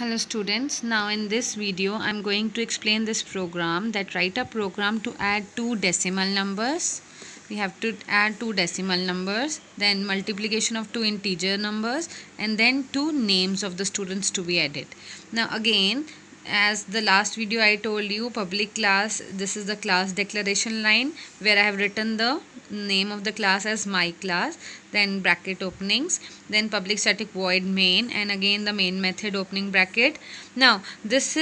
Hello students, now in this video I am going to explain this program that write a program to add two decimal numbers. We have to add two decimal numbers, then multiplication of two integer numbers, and then two names of the students to be added. Now again, as the last video I told you, public class, this is the class declaration line where I have written the name of the class as my class, then bracket openings, then public static void main, and again the main method opening bracket. Now this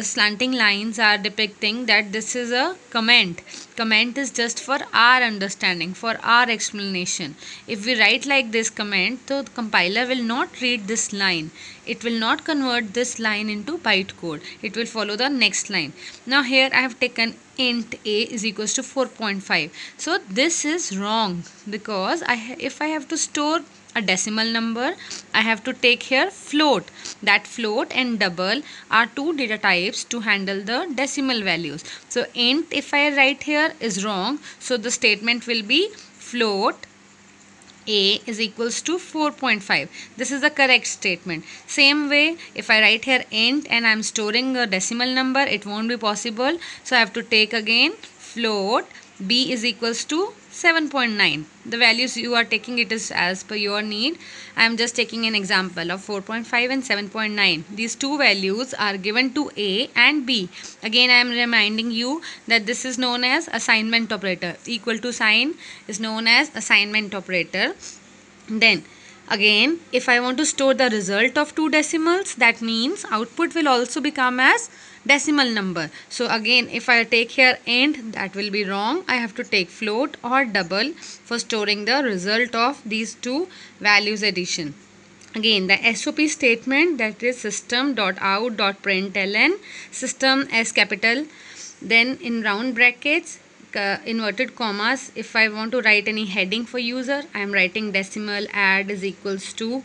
slanting lines are depicting that this is a comment. Comment is just for our understanding, for our explanation. If we write like this comment, so the compiler will not read this line. It will not convert this line into bytecode. It will follow the next line. Now here I have taken int a is equals to 4.5. So this is wrong because if I have to store a decimal number, I have to take here float. That float and double are two data types to handle the decimal values. So int, if I write here, is wrong. So the statement will be float a is equals to 4.5. This is the correct statement. Same way, if I write here int and I am storing a decimal number, it won't be possible. So I have to take again float b is equals to 7.9. The values you are taking, it is as per your need. I am just taking an example of 4.5 and 7.9. These two values are given to A and B. Again I am reminding you that this is known as assignment operator. Equal to sign is known as assignment operator. Then again, if I want to store the result of two decimals, that means output will also become as decimal number. So again, if I take here int, that will be wrong. I have to take float or double for storing the result of these two values addition. Again, the SOP statement, that is system.out.println, system as capital, then in round brackets, inverted commas. If I want to write any heading for user, I am writing decimal add is equals to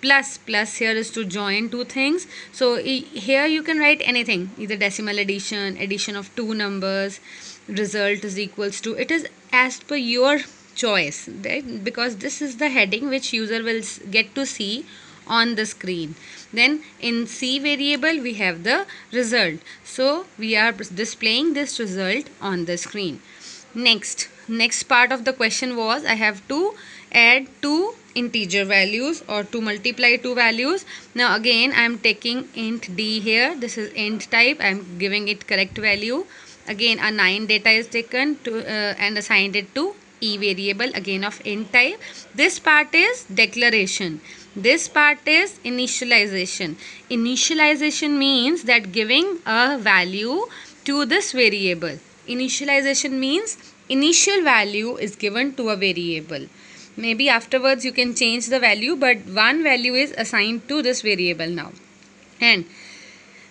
plus. Here is to join two things. So here you can write anything, either decimal addition of two numbers, result is equals to, it is as per your choice, right? Because this is the heading which user will get to see on the screen. Then in C variable we have the result, so we are displaying this result on the screen. Next part of the question was I have to add two integer values or to multiply two values. Now again I am taking int d here. This is int type. I am giving it correct value. Again a 9 data is taken to and assigned it to e variable, again of int type. This part is declaration. This part is initialization. Initialization means that giving a value to this variable. Initialization means initial value is given to a variable. Maybe afterwards you can change the value, but one value is assigned to this variable now. And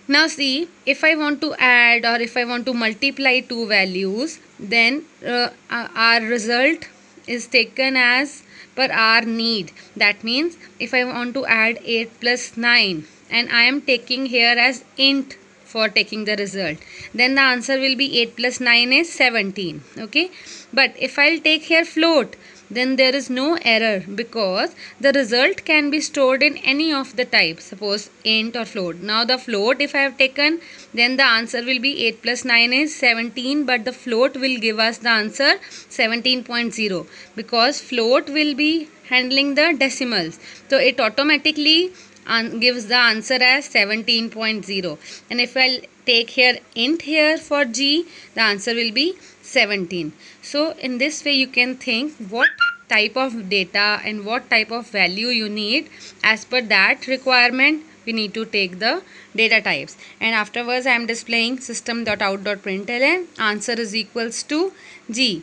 now see, if I want to add or if I want to multiply two values, then our result is taken as per our need. That means if I want to add 8 plus 9 and I am taking here as int for taking the result, then the answer will be 8 plus 9 is 17. Okay, but if I'll take here float, then there is no error because the result can be stored in any of the types, suppose int or float. Now the float if I have taken, then the answer will be 8 plus 9 is 17, but the float will give us the answer 17.0 because float will be handling the decimals. So it automatically gives the answer as 17.0. And if I'll take here int here for G, the answer will be 17. So in this way you can think what type of data and what type of value you need. As per that requirement we need to take the data types, and afterwards I am displaying system.out.println answer is equals to G.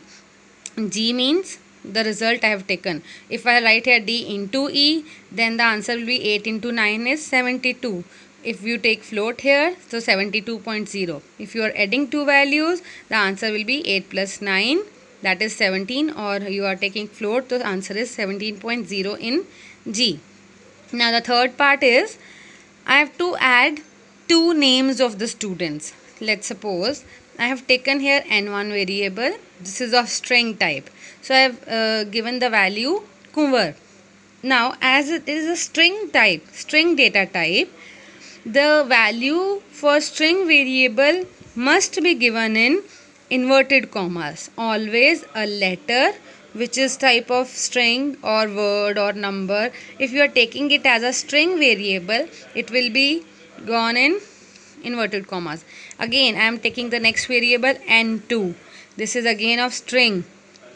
G means the result I have taken. If I write here D into E, then the answer will be 8 into 9 is 72. If you take float here, so 72.0. If you are adding two values, the answer will be 8 plus 9, that is 17, or you are taking float, the answer is 17.0 in G. Now the third part is I have to add two names of the students. Let's suppose I have taken here n1 variable. This is of string type. So I have given the value Kumar. Now as it is a string data type, the value for string variable must be given in inverted commas. Always a letter which is type of string or word or number. If you are taking it as a string variable, it will be gone in inverted commas. Again, I am taking the next variable n2. This is again of string.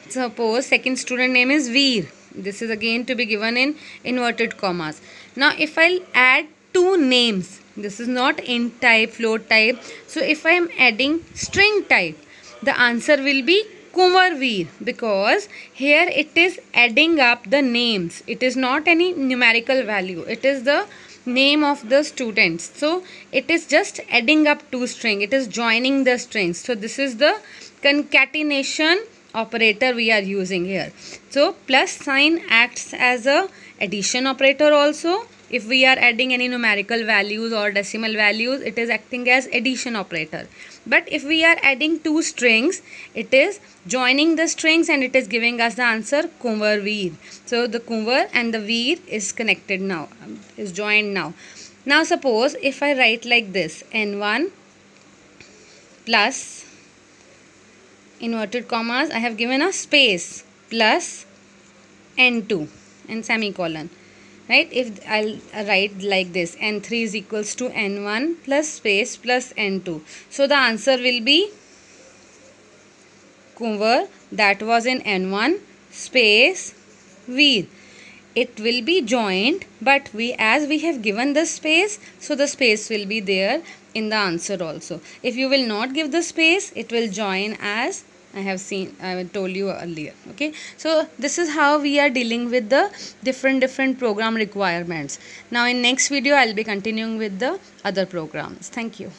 Suppose second student name is Veer. This is again to be given in inverted commas. Now if I'll add two names, this is not int type, float type. So if I am adding string type, the answer will be Kunwar Veer, because here it is adding up the names. It is not any numerical value. It is the name of the students. So it is just adding up two string. It is joining the strings. So this is the concatenation operator we are using here. So plus sign acts as a addition operator also. If we are adding any numerical values or decimal values, it is acting as addition operator. But if we are adding two strings, it is joining the strings and it is giving us the answer Kunwar Veer. So the Kunwar and the Veer is connected now, is joined now. Now suppose if I write like this, n1 plus inverted commas, I have given a space plus n2 and semicolon, right? If I'll write like this, n3 is equals to n1 plus space plus n2, so the answer will be Kunwar, that was in n1 space Veer. It will be joined, but as we have given the space, so the space will be there in the answer also. If you will not give the space, it will join as I told you earlier. Okay, so this is how we are dealing with the different program requirements. Now in next video I'll be continuing with the other programs. Thank you.